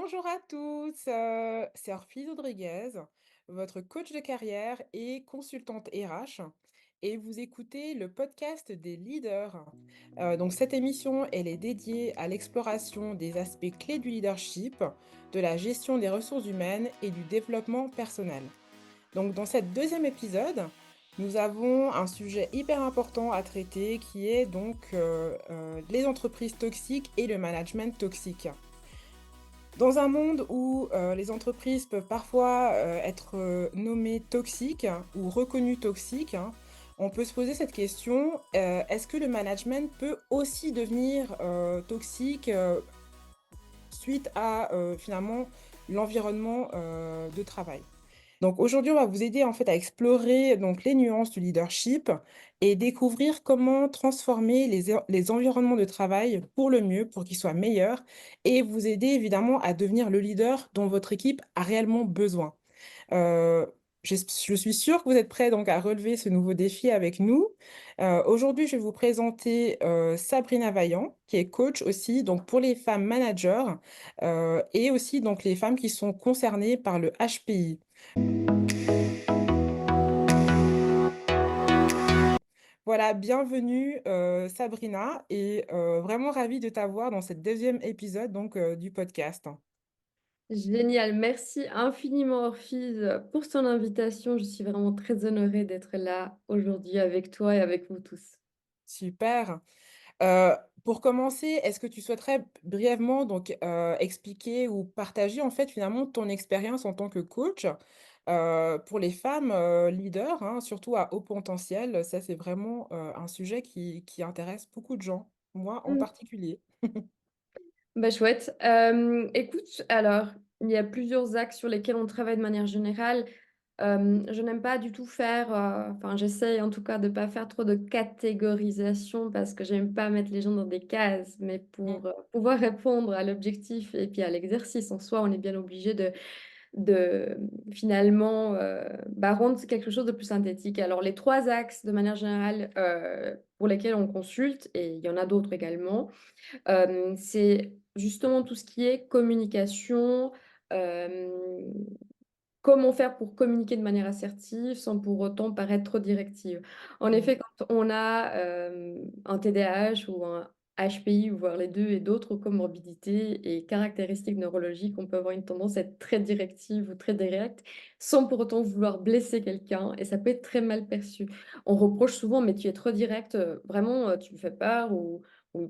Bonjour à tous, c'est Orphise Rodriguez, votre coach de carrière et consultante RH, et vous écoutez le podcast des leaders. Donc cette émission, elle est dédiée à l'exploration des aspects clés du leadership, de la gestion des ressources humaines et du développement personnel. Donc dans cet deuxième épisode, nous avons un sujet hyper important à traiter qui est donc les entreprises toxiques et le management toxique. Dans un monde où, les entreprises peuvent parfois, être, nommées toxiques ou reconnues toxiques, hein, on peut se poser cette question, est-ce que le management peut aussi devenir, toxique, suite à, finalement l'environnement, de travail? Donc aujourd'hui, on va vous aider en fait à explorer donc les nuances du leadership et découvrir comment transformer les environnements de travail pour le mieux, pour qu'ils soient meilleurs et vous aider évidemment à devenir le leader dont votre équipe a réellement besoin. Heu, je suis sûre que vous êtes prêts donc à relever ce nouveau défi avec nous. Aujourd'hui, je vais vous présenter, Sabrina Vaillant, qui est coach aussi donc pour les femmes managers, et aussi donc les femmes qui sont concernées par le HPI. Voilà, bienvenue, Sabrina et vraiment ravie de t'avoir dans cette deuxième épisode donc du podcast. Génial, merci infiniment Orphise pour ton invitation. Je suis vraiment très honorée d'être là aujourd'hui avec toi et avec vous tous. Super. Heu, pour commencer, est-ce que tu souhaiterais brièvement donc expliquer ou partager en fait finalement ton expérience en tant que coach, pour les femmes, leaders, hein, surtout à haut potentiel? Ça, c'est vraiment, un sujet qui intéresse beaucoup de gens, moi en Mmh. particulier. Bah, chouette. Écoute, alors, il y a plusieurs axes sur lesquels on travaille de manière générale. Je n'aime pas du tout faire, enfin, j'essaye en tout cas de pas faire trop de catégorisation parce que j'aime pas mettre les gens dans des cases, mais Mmh, pour, pouvoir répondre à l'objectif et puis à l'exercice en soi, on est bien obligé de finalement, bah, rendre quelque chose de plus synthétique. Alors les 3 axes de manière générale, pour lesquels on consulte et il y en a d'autres également, c'est justement tout ce qui est communication, hem, comment faire pour communiquer de manière assertive sans pour autant paraître trop directive. En mmh. effet, quand on a, un TDAH ou un HPI, ou voire les 2 et d'autres comorbidités et caractéristiques neurologiques, on peut avoir une tendance à être très directive ou très directe, sans pour autant vouloir blesser quelqu'un et ça peut être très mal perçu. On reproche souvent: «Mais tu es trop direct, vraiment, tu me fais peur», ou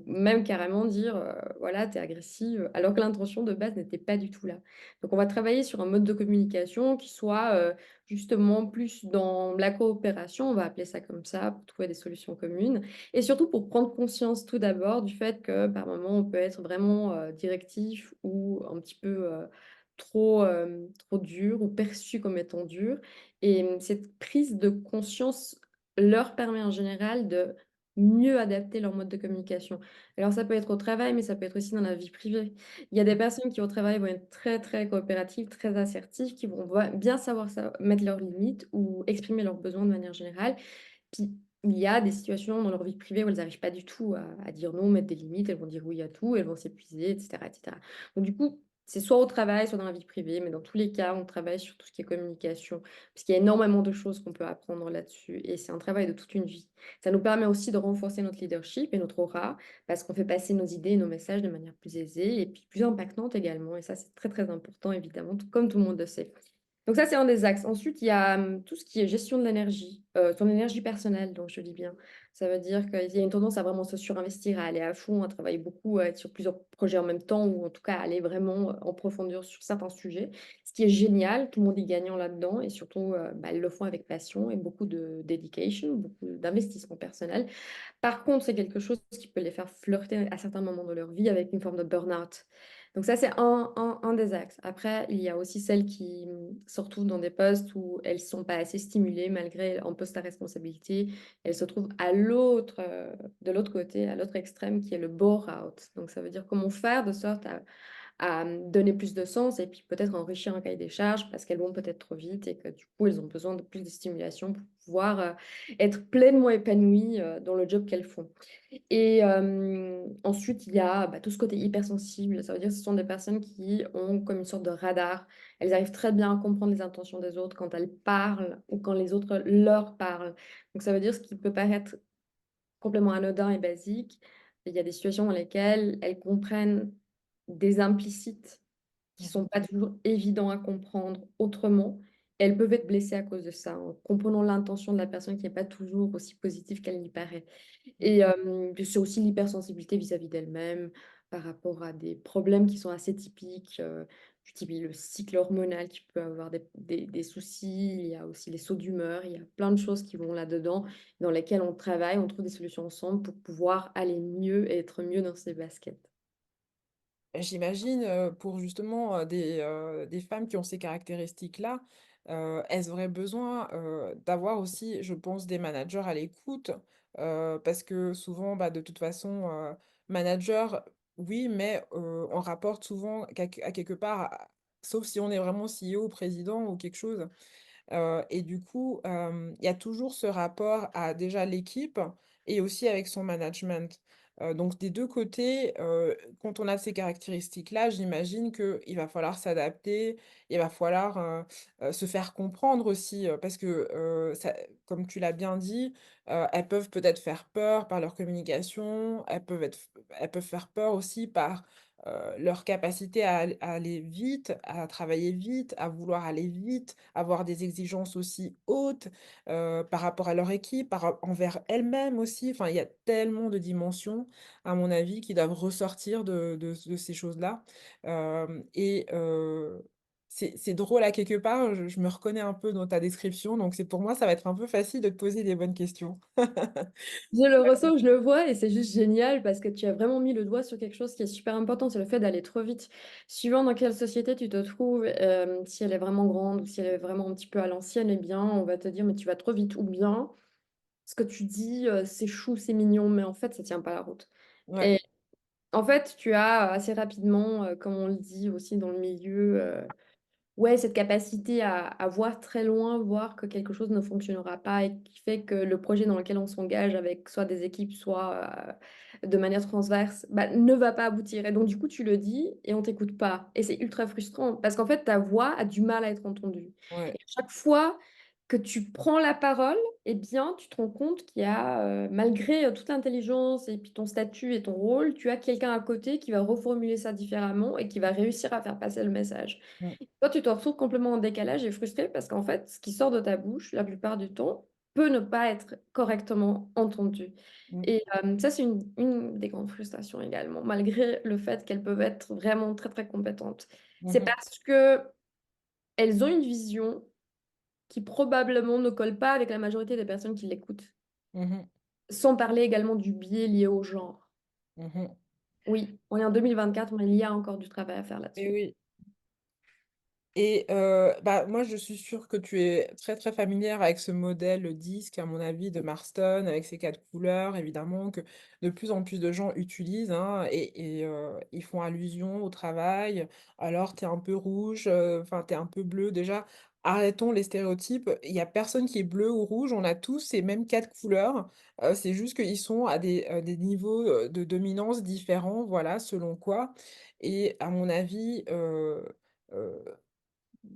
même carrément dire, voilà: «Tu es agressive», alors que l'intention de base n'était pas du tout là. Donc on va travailler sur un mode de communication qui soit, justement plus dans la coopération, on va appeler ça comme ça, pour trouver des solutions communes et surtout pour prendre conscience tout d'abord du fait que par moment on peut être vraiment, directif ou un petit peu, trop dur ou perçu comme étant dur et cette prise de conscience leur permet en général de mieux adapter leur mode de communication. Alors ça peut être au travail, mais ça peut être aussi dans la vie privée. Il y a des personnes qui au travail vont être très, très coopératives, très assertives, qui vont bien savoir mettre leurs limites ou exprimer leurs besoins de manière générale. Puis il y a des situations dans leur vie privée où elles n'arrivent pas du tout à dire non, mettre des limites, elles vont dire oui à tout, elles vont s'épuiser, et cetera, et cetera. Donc du coup, c'est soit au travail, soit dans la vie privée, mais dans tous les cas, on travaille sur tout ce qui est communication, parce qu'il y a énormément de choses qu'on peut apprendre là-dessus et c'est un travail de toute une vie. Ça nous permet aussi de renforcer notre leadership et notre aura, parce qu'on fait passer nos idées et nos messages de manière plus aisée et puis plus impactante également et ça, c'est très, très important évidemment, tout comme tout le monde le sait. Donc ça, c'est un des axes. Ensuite, il y a, tout ce qui est gestion de l'énergie, ton énergie personnelle, donc je dis bien. Ça veut dire qu'il y a une tendance à vraiment se surinvestir, à aller à fond, à travailler beaucoup, à être sur plusieurs projets en même temps ou en tout cas aller vraiment, en profondeur sur certains sujets. Ce qui est génial, tout le monde est gagnant là-dedans et surtout, bah, elles le font avec passion et beaucoup de dedication, beaucoup d'investissement personnel. Par contre, c'est quelque chose qui peut les faire flirter à certains moments de leur vie avec une forme de burn-out. Donc ça, c'est un des axes. Après, il y a aussi celles qui, se retrouvent dans des postes où elles ne sont pas assez stimulées malgré un poste à responsabilité. Elles se trouvent à l'autre, de l'autre côté, à l'autre extrême qui est le bore-out. Donc ça veut dire comment faire de sorte donner plus de sens et puis peut-être enrichir un cahier des charges parce qu'elles vont peut-être trop vite et que du coup, elles ont besoin de plus de stimulation pour pouvoir, être pleinement épanouies, dans le job qu'elles font. Et ensuite, il y a, bah, tout ce côté hypersensible. Ça veut dire que ce sont des personnes qui ont comme une sorte de radar. Elles arrivent très bien à comprendre les intentions des autres quand elles parlent ou quand les autres leur parlent. Donc ça veut dire ce qui peut paraître complètement anodin et basique, il y a des situations dans lesquelles elles comprennent des implicites qui Mmh. sont pas toujours évidents à comprendre autrement. Elles peuvent être blessées à cause de ça, en comprenant l'intention de la personne qui est pas toujours aussi positive qu'elle n'y paraît. Mmh. Et puis c'est aussi l'hypersensibilité vis-à-vis d'elle-même, par rapport à des problèmes qui sont assez typiques, du type le cycle hormonal qui peut avoir des soucis. Il y a aussi les sauts d'humeur, il y a plein de choses qui vont là-dedans, dans lesquelles on travaille, on trouve des solutions ensemble pour pouvoir aller mieux et être mieux dans ses baskets. J'imagine, pour justement, des femmes qui ont ces caractéristiques-là, elles auraient besoin, d'avoir aussi, je pense, des managers à l'écoute, parce que souvent, bah, de toute façon, manager, oui, mais, on rapporte souvent à quelque part sauf si on est vraiment CEO ou président ou quelque chose. Et du coup, il y a toujours ce rapport à déjà l'équipe et aussi avec son management. Donc des 2 côtés, quand on a ces caractéristiques-là, j'imagine qu'il va falloir s'adapter, il va falloir, se faire comprendre aussi, parce que, ça comme tu l'as bien dit, elles peuvent peut-être faire peur par leur communication, elles peuvent faire peur aussi par, leur capacité à aller vite, à travailler vite, à vouloir aller vite, avoir des exigences aussi hautes, par rapport à leur équipe, envers elles-mêmes aussi. Enfin, il y a tellement de dimensions, à mon avis, qui doivent ressortir de ces choses-là. C'est drôle à quelque part, je me reconnais un peu dans ta description, donc c'est pour moi, ça va être un peu facile de te poser des bonnes questions. Je le ressens, je le vois et c'est juste génial parce que tu as vraiment mis le doigt sur quelque chose qui est super important, c'est le fait d'aller trop vite. Suivant dans quelle société tu te trouves, si elle est vraiment grande ou si elle est vraiment un petit peu à l'ancienne, eh bien, on va te dire: «Mais tu vas trop vite» ou bien: «Ce que tu dis, c'est chou, c'est mignon», mais en fait, ça tient pas la route. Ouais, Et en fait, tu as assez rapidement, comme on le dit aussi dans le milieu, ouais, cette capacité à voir très loin, voir que quelque chose ne fonctionnera pas et qui fait que le projet dans lequel on s'engage avec soit des équipes, soit, de manière transverse, bah, ne va pas aboutir et donc du coup, tu le dis et on t'écoute pas et c'est ultra frustrant parce qu'en fait, ta voix a du mal à être entendue ouais. et à chaque fois que tu prends la parole eh bien, tu te rends compte qu'il y a, malgré, toute l'intelligence et puis ton statut et ton rôle, tu as quelqu'un à côté qui va reformuler ça différemment et qui va réussir à faire passer le message. Mmh, Toi, tu te retrouves complètement en décalage et frustré parce qu'en fait, ce qui sort de ta bouche, la plupart du temps, peut ne pas être correctement entendu mmh, et ça, c'est une des grandes frustrations également, malgré le fait qu'elles peuvent être vraiment très, très compétentes. C'est mmh parce qu'elles ont une vision qui probablement ne colle pas avec la majorité des personnes qui l'écoutent. mh. Sans parler également du biais lié au genre. Mmh. Oui, on est en 2024, mais il y a encore du travail à faire Et là-dessus. oui. Et bah, moi, je suis sûre que tu es très, très familière avec ce modèle disque, à mon avis, de Marston, avec ses 4 couleurs, évidemment, que de plus en plus de gens utilisent, hein, ils font allusion au travail. Alors, tu es un peu rouge, enfin, tu es un peu bleu. Déjà, arrêtons les stéréotypes. Il y a personne qui est bleu ou rouge, on a tous ces mêmes 4 couleurs. C'est juste qu'ils sont à des niveaux, de dominance différents, voilà, selon quoi. Et à mon avis, heu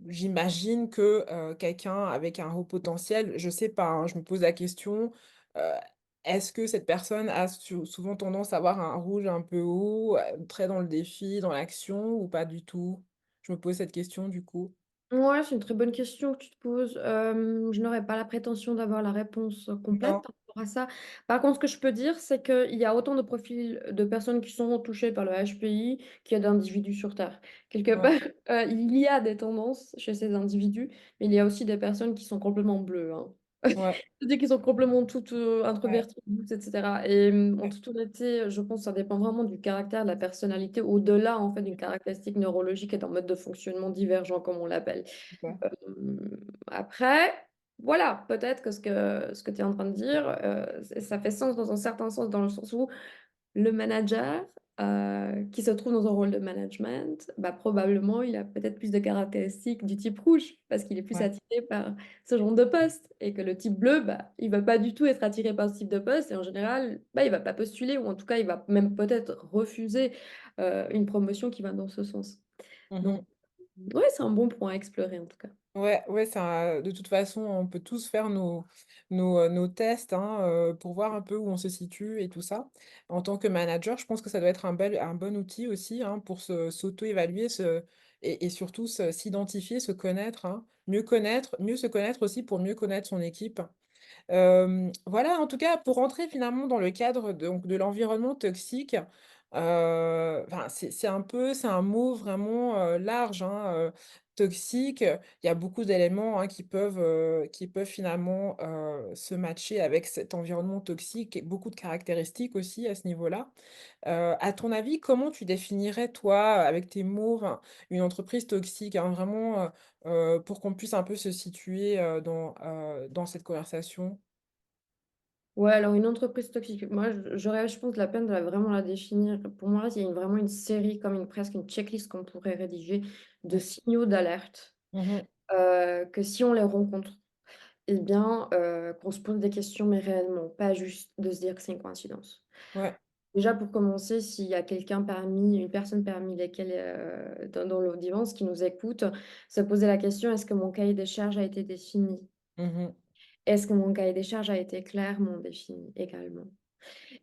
j'imagine que, quelqu'un avec un haut potentiel, je sais pas, hein, je me pose la question, heu, est-ce que cette personne a souvent tendance à avoir un rouge un peu haut, très dans le défi, dans l'action ou pas du tout? Je me pose cette question du coup. Ouais, c'est une très bonne question que tu te poses. Je n'aurais pas la prétention d'avoir la réponse, complète Non, par rapport à ça. Par contre, ce que je peux dire, c'est qu'il y a autant de profils de personnes qui sont touchées par le HPI qu'il y a d'individus sur terre. Quelque ouais, part, il y a des tendances chez ces individus, mais il y a aussi des personnes qui sont complètement bleues, hein. ouais, C'est-à-dire qu'ils sont complètement toutes, ouais, introverties, douces et cetera et en ouais, toute honnêteté, je pense que ça dépend vraiment du caractère, de la personnalité, au-delà, en fait, d'une caractéristique neurologique et d'un mode de fonctionnement divergent, comme on l'appelle. super. Après, voilà, peut-être que ce que tu es en train de dire, ça fait sens dans un certain sens, dans le sens où le manager qui se trouve dans un rôle de management, bah, probablement, il a peut-être plus de caractéristiques du type rouge, parce qu'il est plus Ouais. attiré par ce genre de poste et que le type bleu, bah, il va pas du tout être attiré par ce type de poste et en général, bah, il va pas postuler ou en tout cas, il va même peut-être refuser, une promotion qui va dans ce sens. Donc Mmh. ouais, c'est un bon point à explorer en tout cas. Ouais, ouais, ça de toute façon, on peut tous faire nos tests, hein, pour voir un peu où on se situe et tout ça. En tant que manager, je pense que ça doit être un bon outil aussi, hein, pour s'auto-évaluer, et surtout s'identifier, se connaître, hein. Mieux se connaître aussi pour mieux connaître son équipe. Voilà, en tout cas, pour rentrer finalement dans le cadre donc de l'environnement toxique, enfin, c'est un mot vraiment, large, hein, toxique. Il y a beaucoup d'éléments, hein, qui peuvent finalement, se matcher avec cet environnement toxique et beaucoup de caractéristiques aussi à ce niveau-là. À ton avis, comment tu définirais toi, avec tes mots, enfin, une entreprise toxique, hein, vraiment, pour qu'on puisse un peu se situer, dans cette conversation? Ouais, alors une entreprise toxique, moi j'aurais, je pense, la peine de vraiment la définir. Pour moi, il y a vraiment une série, comme presque une checklist qu'on pourrait rédiger de Mmh. signaux d'alerte, Mmh. que si on les rencontre, eh bien, qu'on se pose des questions, mais réellement, pas juste de se dire que c'est une coïncidence. Ouais. Déjà pour commencer, s'il y a une personne parmi lesquelles, dans l'audience qui nous écoute, se poser la question: «Est-ce que mon cahier des charges a été défini? Mmh. Est-ce que mon cahier des charges a été clairement défini également?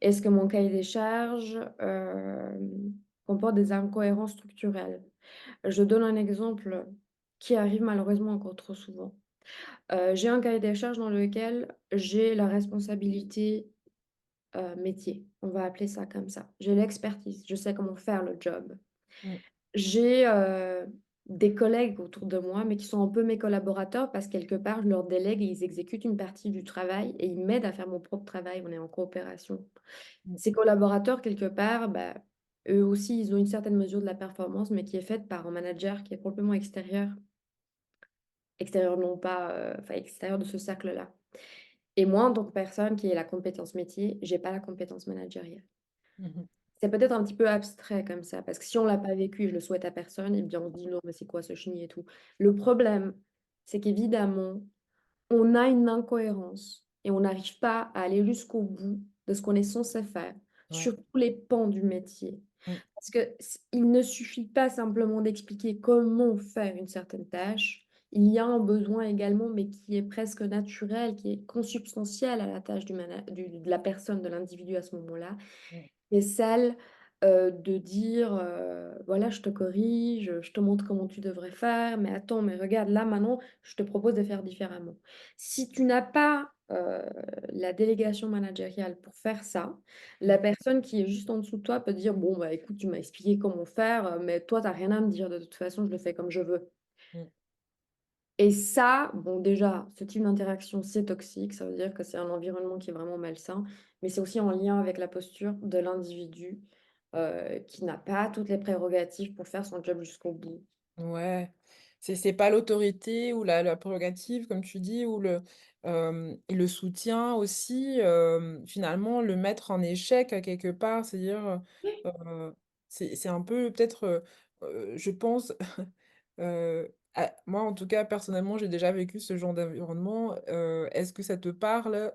Est-ce que mon cahier des charges, comporte des incohérences structurelles?» Je donne un exemple qui arrive malheureusement encore trop souvent. J'ai un cahier des charges dans lequel j'ai la responsabilité, métier, on va appeler ça comme ça. J'ai l'expertise, je sais comment faire le job. Mmh. J'ai, des collègues autour de moi, mais qui sont un peu mes collaborateurs parce que quelque part, je leur délègue et ils exécutent une partie du travail et ils m'aident à faire mon propre travail, on est en coopération. Mmh. Ces collaborateurs, quelque part, bah, eux aussi, ils ont une certaine mesure de la performance, mais qui est faite par un manager qui est complètement extérieur. Extérieur non pas, enfin extérieur de ce cercle-là. Et moi, en tant que personne qui ait la compétence métier, j'ai pas la compétence managériale. Mmh. C'est peut-être un petit peu abstrait comme ça, parce que si on l'a pas vécu et je le souhaite à personne, eh bien on se dit: «Non, mais c'est quoi ce chenil et tout?» Le problème, c'est qu'évidemment, on a une incohérence et on n'arrive pas à aller jusqu'au bout de ce qu'on est censé faire Ouais. sur tous les pans du métier. Mmh. Parce que il ne suffit pas simplement d'expliquer comment faire une certaine tâche. Il y a un besoin également, mais qui est presque naturel, qui est consubstantiel à la tâche de la personne, de l'individu à ce moment-là, Mmh. et celle, de dire, «Voilà, je te corrige, je te montre comment tu devrais faire, mais attends, mais regarde, là, maintenant, je te propose de faire différemment». Si tu n'as pas, la délégation managériale pour faire ça, la Mmh. personne qui est juste en dessous de toi peut dire: «Bon, bah, écoute, tu m'as expliqué comment faire, mais toi, tu as rien à me dire, de toute façon, je le fais comme je veux». Mmh. Et ça, bon, déjà, ce type d'interaction, c'est toxique, ça veut dire que c'est un environnement qui est vraiment malsain, mais c'est aussi en lien avec la posture de l'individu, qui n'a pas toutes les prérogatives pour faire son job jusqu'au bout. Ouais, c'est pas l'autorité ou la prérogative comme tu dis ou et le soutien aussi, finalement le mettre en échec à quelque part. C'est-à-dire, c'est un peu peut-être, je pense, moi en tout cas personnellement j'ai déjà vécu ce genre d'environnement. Est-ce que ça te parle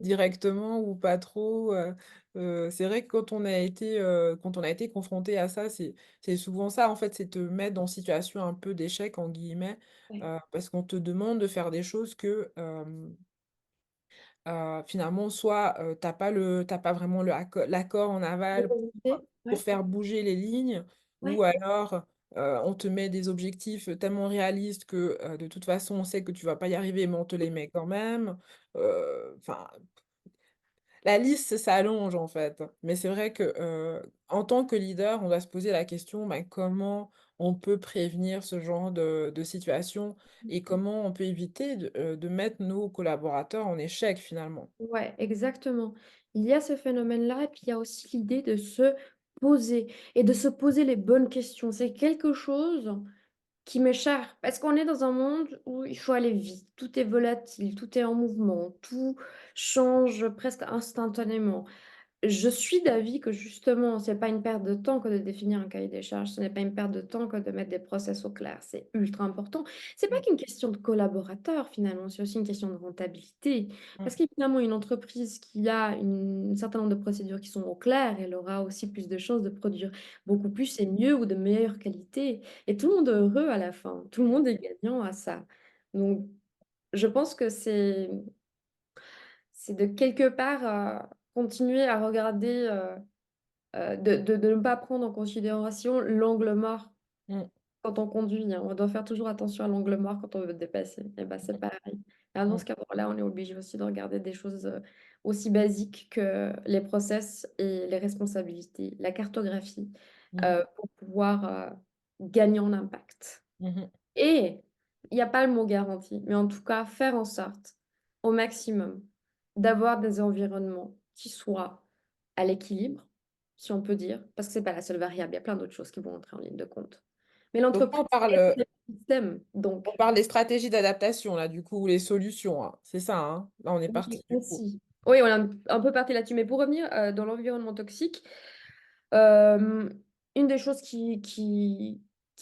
directement ou pas trop? C'est vrai que quand on a été confronté à ça, c'est souvent ça, en fait, c'est te mettre dans situation un peu «d'échec» en guillemets, Ouais. parce qu'on te demande de faire des choses que, finalement soit, tu pas vraiment l'accord en aval L'autorité, pour ouais, faire bouger les lignes ou ouais. alors, on te met des objectifs tellement réalistes que, de toute façon on sait que tu vas pas y arriver mais on te les met quand même. Enfin la liste s'allonge en fait, mais c'est vrai que, en tant que leader, on doit se poser la question, bah, comment on peut prévenir ce genre de situation et comment on peut éviter de mettre nos collaborateurs en échec finalement? Ouais, exactement. Il y a ce phénomène-là et puis il y a aussi l'idée de se poser et de se poser les bonnes questions. C'est quelque chose qui m'est cher parce qu'on est dans un monde où il faut aller vite, tout est volatile, tout est en mouvement, tout change presque instantanément. Je suis d'avis que justement, c'est pas une perte de temps que de définir un cahier des charges, ce n'est pas une perte de temps que de mettre des process au clair, c'est ultra important. C'est pas Mmh, qu'une question de collaborateurs finalement, c'est aussi une question de rentabilité. mmh, Parce qu'évidemment, une entreprise qui a un certain nombre de procédures qui sont au clair, elle aura aussi plus de chances de produire beaucoup plus et mieux ou de meilleure qualité. Et tout le monde est heureux à la fin, tout le monde est gagnant à ça. Donc, je pense que c'est de quelque part, continuer à regarder, de ne pas prendre en considération l'angle mort mmh, quand on conduit, hein. On doit faire toujours attention à l'angle mort quand on veut dépasser et bah, c'est pareil. Et dans mmh, ce cadre-là, on est obligé aussi de regarder des choses, aussi basiques que les process et les responsabilités, la cartographie, mmh, pour pouvoir, gagner en impact. mmh, Et il y a pas le mot garantie, mais en tout cas, faire en sorte, au maximum, d'avoir des environnements qui soient à l'équilibre, si on peut dire, parce que c'est pas la seule variable, il y a plein d'autres choses qui vont entrer en ligne de compte. Mais donc là, l'entreprise est un écosystème, on donc parle des stratégies d'adaptation là, du coup, ou les solutions, hein. C'est ça, hein? Là, on est oui, parti, du coup. aussi. Oui, on est un peu parti là-dessus, mais pour revenir, dans l'environnement toxique, Hem, une des choses qui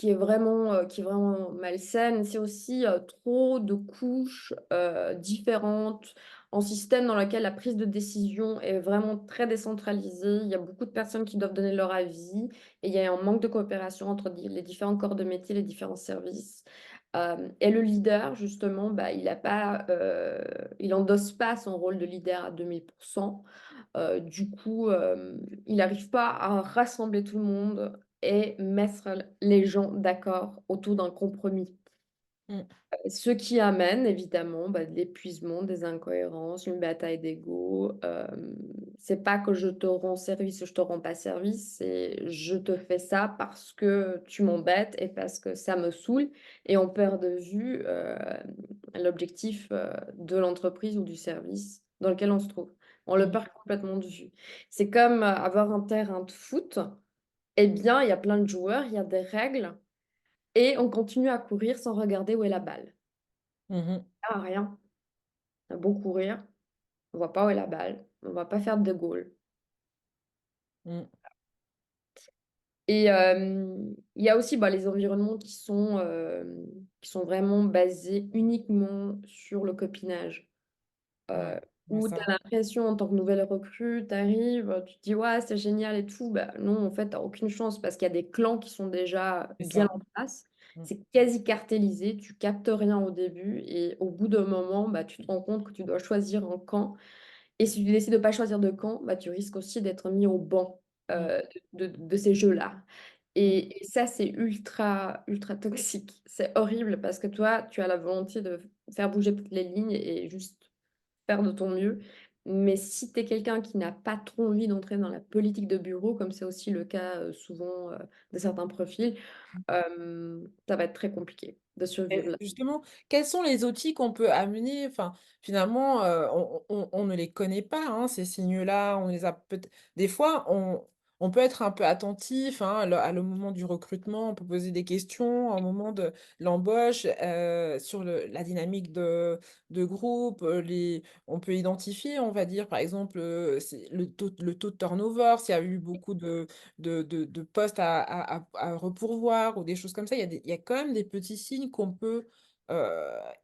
est vraiment malsaine, c'est aussi, trop de couches, différentes, en système dans lequel la prise de décision est vraiment très décentralisée. Il y a beaucoup de personnes qui doivent donner leur avis et il y a un manque de coopération entre les différents corps de métier, les différents services. Et le leader justement, bah, il endosse pas son rôle de leader à 2000. Du coup, il n'arrive pas à rassembler tout le monde et mettre les gens d'accord autour d'un compromis. Mmh, Ce qui amène évidemment, bah, de l'épuisement, des incohérences, une bataille d'ego. C'est pas que je te rends service ou je te rends pas service, c'est je te fais ça parce que tu m'embêtes et parce que ça me saoule et on perd de vue, l'objectif, de l'entreprise ou du service dans lequel on se trouve. On le mmh, perd complètement de vue. C'est comme, avoir un terrain de foot, eh bien, il y a plein de joueurs, il y a des règles et on continue à courir sans regarder où est la balle. mmh, Ça sert à rien. On a beau courir, on voit pas où est la balle, on va pas faire de goal. mmh, Et il y a aussi, bah, les environnements qui sont vraiment basés uniquement sur le copinage. ouais. Heu, Ouais, Où tu ça, as l'impression en tant que nouvelle recrue, tu arrives, tu te dis: «Ouais, c'est génial et tout». Bah, non, en fait, tu as aucune chance parce qu'il y a des clans qui sont déjà c'est bien ça. en place. Mmh, C'est quasi cartélisé, tu captes rien au début et au bout d'un moment, bah, tu te rends compte que tu dois choisir un camp. Et si tu décides de pas choisir de camp, bah, tu risques aussi d'être mis au banc, mmh, de ces jeux-là. mmh, Et ça, c'est ultra, ultra toxique. C'est horrible parce que toi, tu as la volonté de faire bouger toutes les lignes et juste faire de ton mieux. Mais si tu es quelqu'un qui n'a pas trop envie d'entrer dans la politique de bureau, comme c'est aussi le cas, souvent, de certains profils, ça va être très compliqué de survivre et là. justement, quels sont les outils qu'on peut amener? Enfin, finalement, on ne les connaît pas, hein, ces signes-là, on les a peut-être des fois, on peut être un peu attentif, hein, le moment du recrutement, on peut poser des questions au moment de l'embauche, sur la dynamique de groupe, les on peut identifier, on va dire, par exemple, c'est le taux de turnover, s'il y a eu beaucoup de postes à repourvoir ou des choses comme ça. Il y a quand même des petits signes qu'on peut,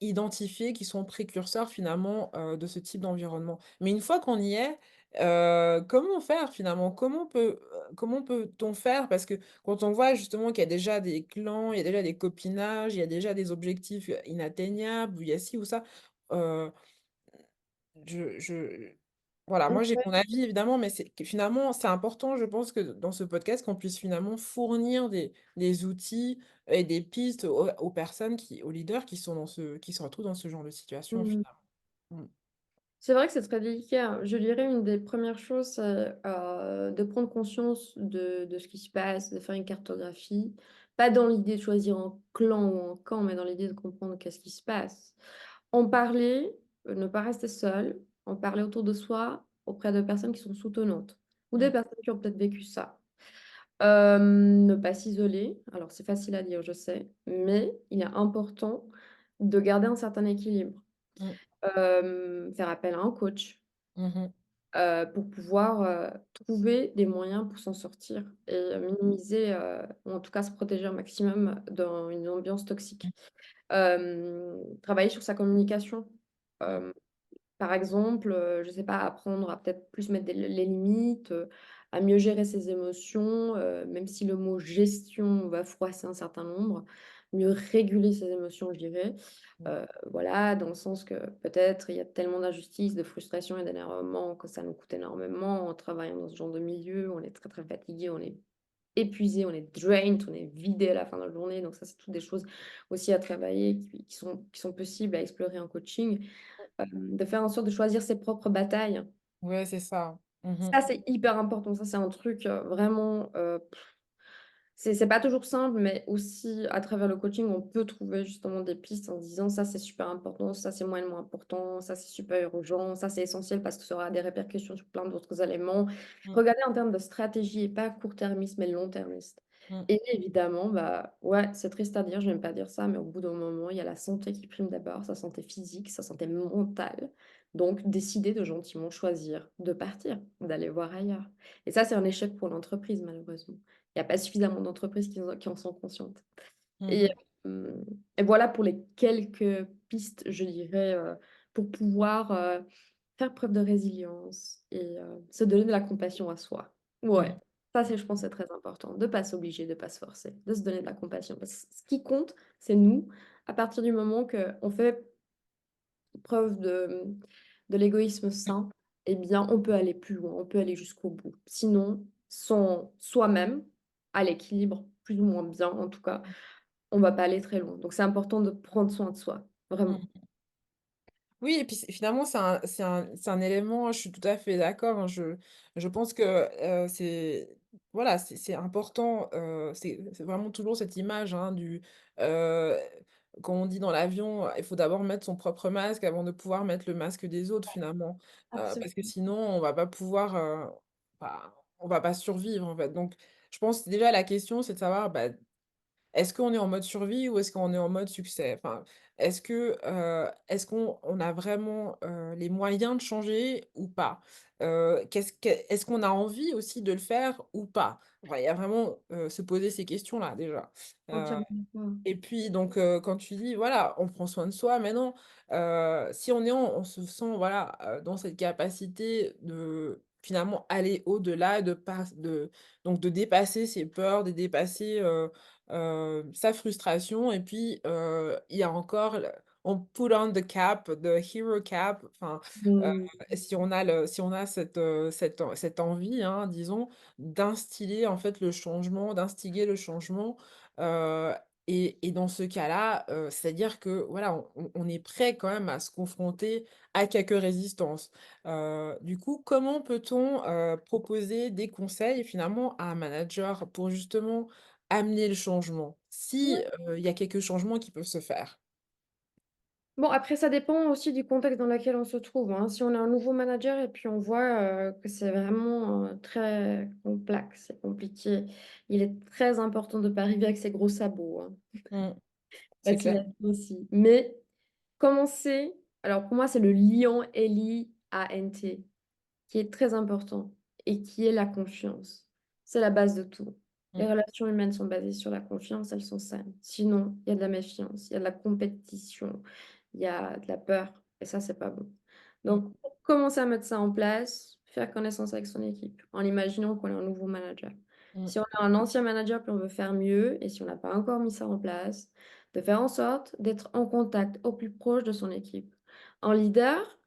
identifier qui sont précurseurs finalement, de ce type d'environnement. Mais une fois qu'on y est, comment faire finalement? Comment peut-on faire? Parce que quand on voit justement qu'il y a déjà des clans, il y a déjà des copinages, il y a déjà des objectifs, inatteignables, ou il y a ci ou ça, heu je voilà, moi j'ai mon avis évidemment, mais c'est que finalement, c'est important, je pense que dans ce podcast, qu'on puisse finalement fournir des outils et des pistes aux personnes aux leaders qui se retrouvent dans ce genre de situation Mmh. finalement. Mmh. C'est vrai que c'est très délicat. Je dirais une des premières choses, c'est, de prendre conscience de ce qui se passe, de faire une cartographie. Pas dans l'idée de choisir un clan ou un camp, mais dans l'idée de comprendre qu'est-ce qui se passe. En parler, ne pas rester seul, en parler autour de soi, auprès de personnes qui sont soutenantes ou des Mmh. personnes qui ont peut-être vécu ça. Ne pas s'isoler. Alors c'est facile à dire, je sais, mais il est important de garder un certain équilibre. Mmh. Faire appel à un coach. Mmh mh. pour pouvoir, trouver des moyens pour s'en sortir et minimiser, ou en tout cas se protéger un maximum dans une ambiance toxique. Travailler sur sa communication. Mmh. Hem, Par exemple, je sais pas, apprendre à peut-être plus mettre des les limites, à mieux gérer ses émotions, même si le mot gestion va froisser un certain nombre. Mieux réguler ses émotions, je dirais. Mmh. Voilà, dans le sens que peut-être il y a tellement d'injustice, de frustration et d'énervement que ça nous coûte énormément en travaillant dans ce genre de milieu. On est très, très fatigué, on est épuisé, on est drained, on est vidé à la fin de la journée. Donc ça, c'est toutes des choses aussi à travailler qui sont possibles à explorer en coaching. De faire en sorte de choisir ses propres batailles. Ouais, c'est ça. Mmh. Ça, c'est hyper important. Ça, c'est un truc, vraiment, c'est pas toujours simple, mais aussi à travers le coaching, on peut trouver justement des pistes en se disant: «Ça, c'est super important, ça, c'est moyennement important, ça, c'est super urgent, ça, c'est essentiel parce que ça aura des répercussions sur plein d'autres éléments». Mmh. Regarder en termes de stratégie et pas court-termiste, mais long-termiste. Mmh. Et évidemment, bah, ouais, c'est triste à dire, j'aime pas dire ça, mais au bout d'un moment, il y a la santé qui prime d'abord, sa santé physique, sa santé mentale. Donc décider de gentiment choisir de partir, d'aller voir ailleurs. Et ça, c'est un échec pour l'entreprise malheureusement. Il y a pas suffisamment d'entreprises qui en sont conscientes. Et Mmh. hem et voilà pour les quelques pistes, je dirais, pour pouvoir, faire preuve de résilience et se donner de la compassion à soi. Ouais, Mmh. ça c'est je pense c'est très important, de pas s'obliger, de pas se forcer, de se donner de la compassion. Parce que ce qui compte, c'est nous, à partir du moment qu'on fait preuve de l'égoïsme sain, eh bien, on peut aller plus loin, on peut aller jusqu'au bout. Sinon, sans soi-même, à l'équilibre, plus ou moins bien en tout cas, on va pas aller très loin. Donc c'est important de prendre soin de soi, vraiment. Mmh. Oui et puis finalement c'est un élément, je suis tout à fait d'accord, hein, je pense que, c'est voilà, c'est important, c'est vraiment toujours cette image, hein, heu, quand on dit dans l'avion, il faut d'abord mettre son propre masque avant de pouvoir mettre le masque des autres finalement. Parce que Absolument. sinon on va pas pouvoir, bah, on va pas survivre en fait. Donc je pense déjà la question c'est de savoir, bah, est-ce qu'on est en mode survie ou est-ce qu'on est en mode succès? Enfin, est-ce qu'on a vraiment, les moyens de changer ou pas? Est-ce qu'on a envie aussi de le faire ou pas? Enfin, il y a vraiment, se poser ces questions-là déjà. Heu Entièrement d'accord. et puis donc quand tu dis, voilà, on prend soin de soi, mais non, si on se sent, voilà, dans cette capacité de finalement aller au-delà, de dépasser ses peurs, de dépasser, sa frustration et puis, il y a encore on put on the cap, the hero cap, enfin, Mmh. si on a cette envie, hein, disons, d'instiller en fait le changement, d'instiguer le changement, heu et dans ce cas-là, c'est-à-dire que voilà, on est prêt quand même à se confronter à quelques résistances. Du coup, comment peut-on, proposer des conseils finalement à un manager pour justement amener le changement? Si, Ouais. il y a quelques changements qui peuvent se faire. Bon, après, ça dépend aussi du contexte dans lequel on se trouve, hein. Si on est un nouveau manager et puis on voit, que c'est vraiment, très complexe et compliqué, il est très important de pas arriver avec ses gros sabots, hein. Mmh, c'est Facile clair. à dire aussi. Mais commencer alors pour moi, c'est le liant L-I-A-N-T. Qui est très important et qui est la confiance. C'est la base de tout. Les Mmh, relations humaines sont basées sur la confiance, elles sont saines. Sinon, il y a de la méfiance, il y a de la compétition, il y a de la peur et ça, c'est pas bon. mmh, Donc, pour commencer à mettre ça en place, faire connaissance avec son équipe, en imaginant qu'on est un nouveau manager. mmh, Si on a un ancien manager puis on veut faire mieux et si on n'a pas encore mis ça en place, de faire en sorte d'être en contact au plus proche de son équipe. En leader,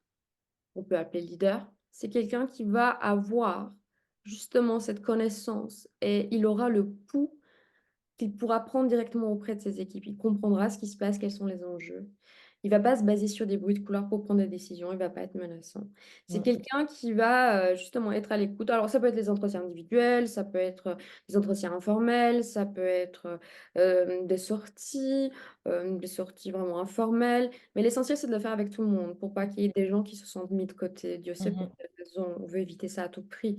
on peut appeler leader, c'est quelqu'un qui va avoir justement cette connaissance et il aura le pouls qu'il pourra prendre directement auprès de ses équipes. Il comprendra ce qui se passe, quels sont les enjeux. Il va pas se baser sur des bruits de couloir pour prendre des décisions, il va pas être menaçant. C'est mmh, quelqu'un qui va, justement être à l'écoute. Alors ça peut être les entretiens individuels, ça peut être, des entretiens informels, ça peut être, des sorties vraiment informelles, mais l'essentiel, c'est de le faire avec tout le monde pour pas qu'il y ait des gens qui se sentent mis de côté. Dieu sait pour mmh quelle raison, on veut éviter ça à tout prix.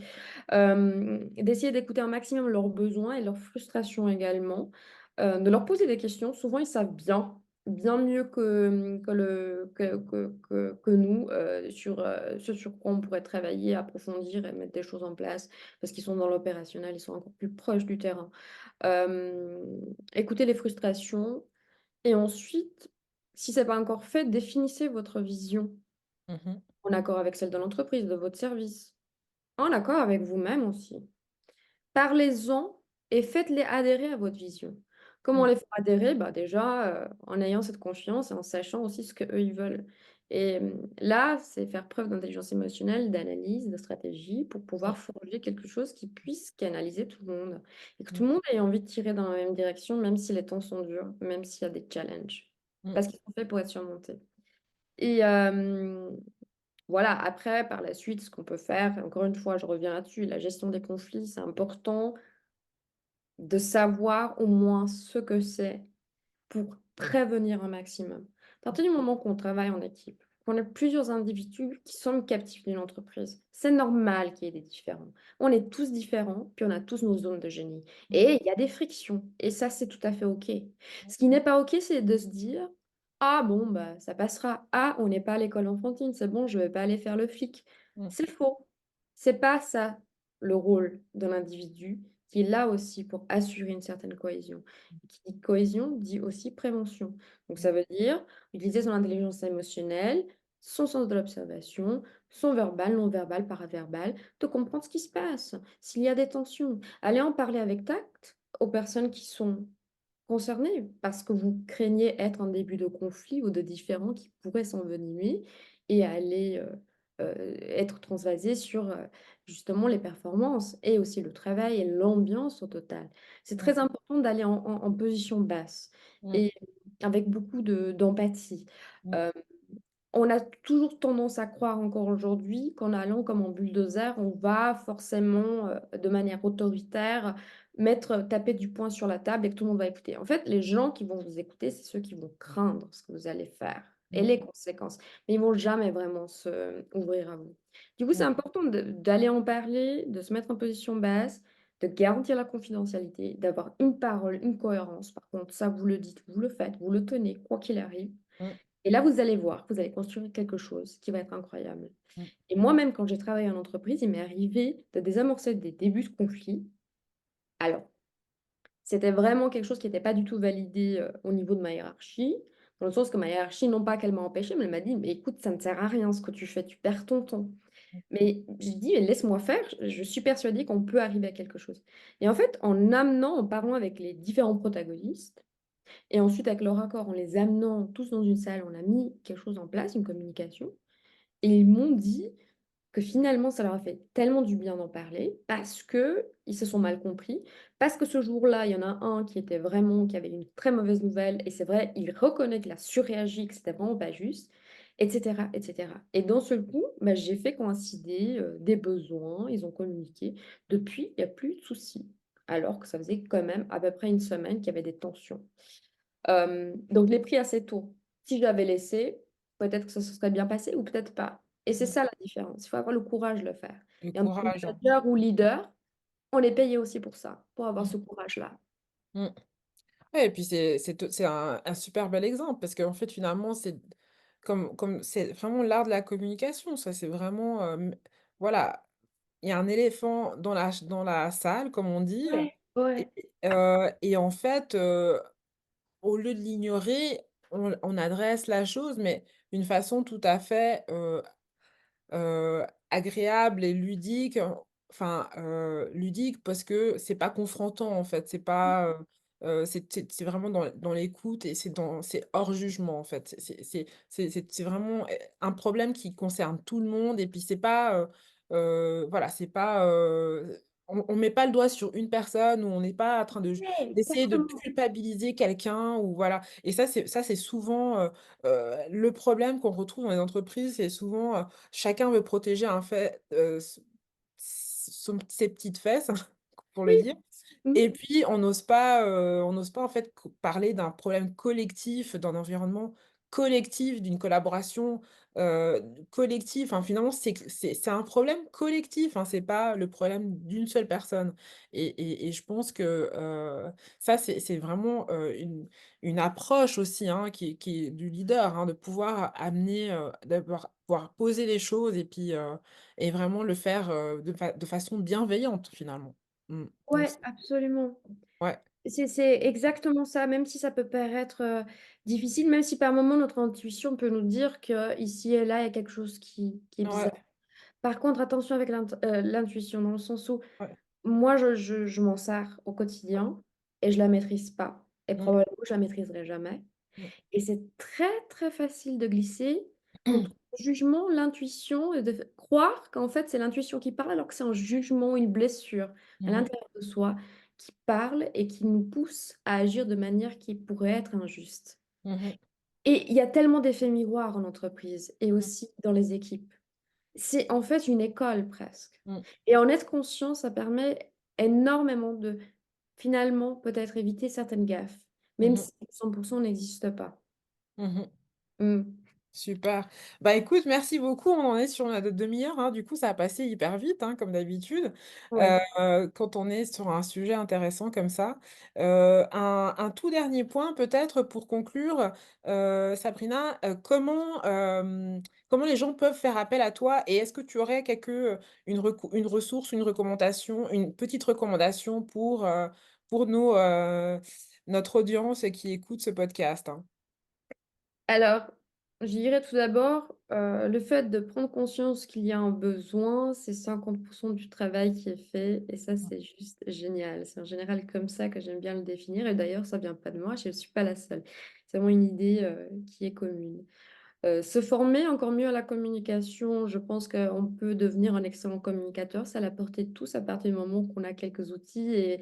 D'essayer d'écouter un maximum leurs besoins et leurs frustrations également, de leur poser des questions. Souvent, ils savent bien. bien mieux que le que nous, sur, ce sur quoi on pourrait travailler, approfondir et mettre des choses en place parce qu'ils sont dans l'opérationnel, ils sont encore plus proches du terrain. Écoutez les frustrations et ensuite, si c'est pas encore fait, définissez votre vision Mmh. en accord avec celle de l'entreprise, de votre service, en accord avec vous-même aussi. Parlez-en et faites-les adhérer à votre vision. Comment Mmh. les faire adhérer? Bah, déjà, en ayant cette confiance et en sachant aussi ce qu'eux, ils veulent et là, c'est faire preuve d'intelligence émotionnelle, d'analyse, de stratégie pour Mmh. pouvoir forger quelque chose qui puisse canaliser tout le monde et que tout Mmh. le monde ait envie de tirer dans la même direction, même si les temps sont durs, même s'il y a des challenges. Mmh. Parce qu'ils sont faits pour être surmontés et voilà, après, par la suite, ce qu'on peut faire, encore une fois, je reviens là-dessus, la gestion des conflits, c'est important de savoir au moins ce que c'est pour prévenir un maximum. À partir du moment qu'on travaille en équipe, qu'on a plusieurs individus qui sont captifs d'une entreprise, c'est normal qu'il y ait des différends. On est tous différents, puis on a tous nos zones de génie. Mmh. Et il y a des frictions, et ça, c'est tout à fait OK. Ce qui n'est pas OK, c'est de se dire: «Ah bon, bah, ça passera. Ah, on n'est pas à l'école enfantine, c'est bon, je vais pas aller faire le flic». Mmh. C'est faux. C'est pas ça le rôle de l'individu qui est là aussi pour assurer une certaine cohésion. Qui dit cohésion dit aussi prévention. Donc Mmh. ça veut dire utiliser son intelligence émotionnelle, son sens de l'observation, son verbal, non-verbal, paraverbal, de comprendre ce qui se passe, s'il y a des tensions. Aller en parler avec tact aux personnes qui sont concerné, parce que vous craignez être en début de conflit ou de différend qui pourrait s'envenimer et aller, être transvasé sur, justement les performances et aussi le travail et l'ambiance au total. C'est Mmh. très important d'aller en position basse Mmh. et avec beaucoup d'empathie. Mmh. Hem, on a toujours tendance à croire encore aujourd'hui qu'en allant comme en bulldozer, on va forcément, de manière autoritaire, taper du poing sur la table et que tout le monde va écouter. En fait, les gens qui vont vous écouter, c'est ceux qui vont craindre ce que vous allez faire et Mmh. les conséquences, mais ils vont jamais vraiment se ouvrir à vous. Du coup, c'est Mmh. important d'aller en parler, de se mettre en position basse, de garantir la confidentialité, d'avoir une parole, une cohérence. Par contre, ça, vous le dites, vous le faites, vous le tenez, quoi qu'il arrive. Mmh. Et là, vous allez voir que vous allez construire quelque chose qui va être incroyable. Mmh. Et moi-même, quand j'ai travaillé en entreprise, il m'est arrivé de désamorcer des débuts de conflit. Alors, c'était vraiment quelque chose qui n'était pas du tout validé, au niveau de ma hiérarchie, dans le sens que ma hiérarchie, non pas qu'elle m'a empêchée, mais elle m'a dit: «Mais écoute, ça ne sert à rien ce que tu fais, tu perds ton temps». Mais j'ai dit: «Mais laisse-moi faire, je suis persuadée qu'on peut arriver à quelque chose». Et en fait, en parlant avec les différents protagonistes et ensuite avec leur accord, en les amenant tous dans une salle, on a mis quelque chose en place, une communication et ils m'ont dit que finalement, ça leur a fait tellement du bien d'en parler parce qu'ils se sont mal compris, parce que ce jour-là, il y en a un qui avait une très mauvaise nouvelle et c'est vrai, il reconnaît qu'il a surréagi, que c'était vraiment pas juste et cetera et cetera. Et d'un seul coup, bah, j'ai fait coïncider, des besoins, ils ont communiqué. Depuis, il y a plus de soucis, alors que ça faisait quand même à peu près une semaine qu'il y avait des tensions. Donc je l'ai pris assez tôt. Si je l'avais laissé, peut-être que ça se serait bien passé ou peut-être pas. Et c'est Mmh. ça la différence. Il faut avoir le courage de le faire. Le Et en tant que courage, hein. manager ou leader, on est payé aussi pour ça, pour avoir Mmh. ce courage-là. Mmh. Ouais et puis c'est un super bel exemple parce qu'en fait, finalement, c'est comme c'est vraiment l'art de la communication, ça, c'est vraiment, voilà, il y a un éléphant dans la salle, comme on dit, Ouais, ouais. et en fait, au lieu de l'ignorer, on adresse la chose, mais d'une façon tout à fait, agréable et ludique, enfin, ludique parce que c'est pas confrontant, en fait. C'est pas, c'est vraiment dans l'écoute et c'est hors jugement, en fait. C'est vraiment, un problème qui concerne tout le monde et puis c'est pas, voilà, c'est pas, on met pas le doigt sur une personne ou on n'est pas en train Ouais, d'essayer de exactement. culpabiliser quelqu'un ou voilà et ça c'est souvent, le problème qu'on retrouve dans les entreprises, c'est souvent, chacun veut protéger en fait, ses petites fesses, pour le Oui. dire Mmh. et puis on n'ose pas en fait co parler d'un problème collectif, d'un environnement collective, d'une collaboration, collective. Enfin, finalement, c'est un problème collectif, hein, c'est pas le problème d'une seule personne et je pense que, ça, c'est vraiment, une approche aussi, hein, qui est du leader, hein, de pouvoir amener, d'avoir pouvoir poser les choses et vraiment le faire, de façon bienveillante, finalement. Donc Ouais, absolument. ouais, C'est exactement ça, même si ça peut paraître, difficile, même si par moment notre intuition peut nous dire qu'ici et là, il y a quelque chose qui est bizarre. ouais, Par contre, attention avec l'intuition, dans le sens où ouais. moi, je m'en sers au quotidien et je la maîtrise pas et Mmh, probablement je la maîtriserai jamais mmh. et c'est très, très facile de glisser entre le jugement, l'intuition et de croire qu'en fait, c'est l'intuition qui parle alors que c'est un jugement, une blessure à Mmh mh. l'intérieur de soi qui parle et qui nous pousse à agir de manière qui pourrait être injuste. Mmh mh. Et il y a tellement d'effets miroirs en entreprise et Mmh. aussi dans les équipes. C'est en fait une école presque Mmh. et en être conscient, ça permet énormément de finalement peut-être éviter certaines gaffes, Mmh même mh. si 100 n'existe pas. Mmh mh. Mmh. Super. Bah, écoute, merci beaucoup. On en est sur notre demi-heure, hein. Du coup, ça a passé hyper vite, hein, comme d'habitude, Ouais. quand on est sur un sujet intéressant comme ça. Un tout dernier point peut-être pour conclure, Sabrina, comment les gens peuvent faire appel à toi? Et est-ce que tu aurais une ressource, une recommandation, une petite recommandation pour notre audience qui écoute ce podcast, hein? Alors, je dirais tout d'abord, le fait de prendre conscience qu'il y a un besoin, c'est 50 du travail qui est fait et ça, Mmh. c'est juste génial. C'est en général comme ça que j'aime bien le définir et d'ailleurs, ça vient pas de moi, je ne suis pas la seule. C'est vraiment une idée, qui est commune. Se former encore mieux à la communication, je pense qu'on peut devenir un excellent communicateur. C'est à la portée de tous à partir du moment qu'on a quelques outils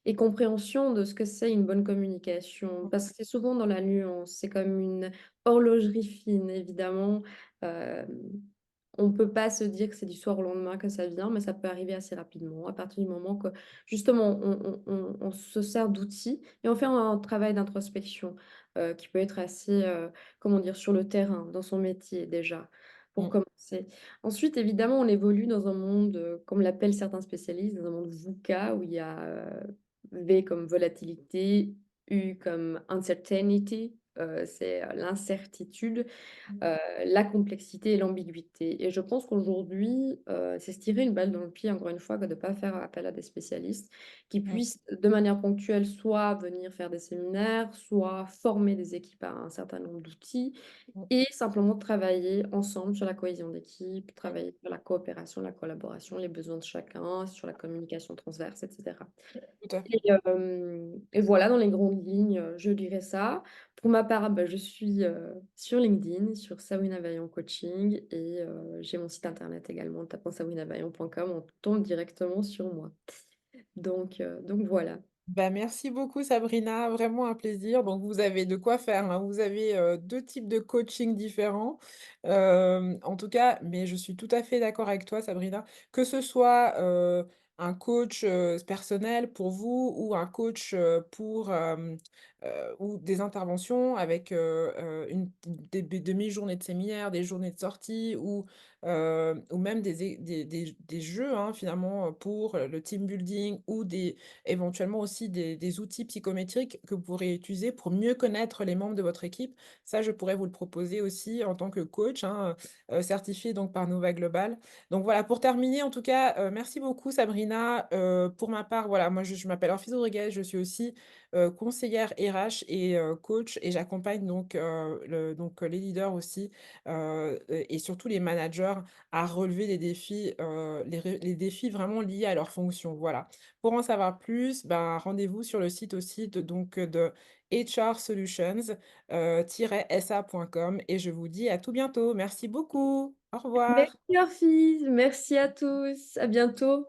et compréhension de ce que c'est une bonne communication. Parce que c'est souvent dans la nuance, c'est comme une horlogerie fine évidemment. Hem, on ne peut pas se dire que c'est du soir au lendemain que ça vient, mais ça peut arriver assez rapidement à partir du moment que justement on se sert d'outils et on fait un travail d'introspection, qui peut être assez, comment dire? Sur le terrain, dans son métier déjà, pour Mmh. commencer. Ensuite, évidemment, on évolue dans un monde, comme l'appellent certains spécialistes, dans un monde VUCA où il y a, V comme volatilité, U comme uncertainty, c'est, l'incertitude, Mmh. la complexité et l'ambiguïté et je pense qu'aujourd'hui, c'est se tirer une balle dans le pied, encore une fois, que de ne pas faire appel à des spécialistes qui Mmh. puissent, de manière ponctuelle, soit venir faire des séminaires, soit former des équipes à un certain nombre d'outils Mmh. et simplement travailler ensemble sur la cohésion d'équipe, Mmh. travailler sur la coopération, la collaboration, les besoins de chacun, sur la communication transverse et cetera. Tout à fait. Et voilà, dans les grandes lignes, je dirais ça. Pour ma part, bah, je suis, sur LinkedIn, sur Sabrina Vaillant Coaching et j'ai mon site internet également, en tapant sabrinavaillant.com, on tombe directement sur moi. Donc voilà. Bah, merci beaucoup Sabrina, vraiment un plaisir. Donc vous avez de quoi faire, hein. Vous avez, 2 types de coaching différents. En tout cas, mais je suis tout à fait d'accord avec toi Sabrina, que ce soit, un coach, personnel pour vous ou un coach, ou des interventions avec, des demi-journées de séminaire, des journées de sortie ou même des jeux, hein, finalement, pour, le team building ou éventuellement aussi des outils psychométriques que vous pourrez utiliser pour mieux connaître les membres de votre équipe. Ça, je pourrais vous le proposer aussi en tant que coach, hein, certifié donc par Nova Global. Donc voilà, pour terminer, en tout cas, merci beaucoup Sabrina. Pour ma part, voilà, moi je m'appelle Orphise Rodriguez, je suis aussi, conseillère RH et coach et j'accompagne les leaders aussi, et surtout les managers à relever des défis, les défis vraiment liés à leur fonction, voilà. Pour en savoir plus, ben, rendez-vous sur le site aussi de HR Solutions, -sa.com et je vous dis à tout bientôt. Merci beaucoup. Au revoir. Merci Orphise, merci à tous, à bientôt.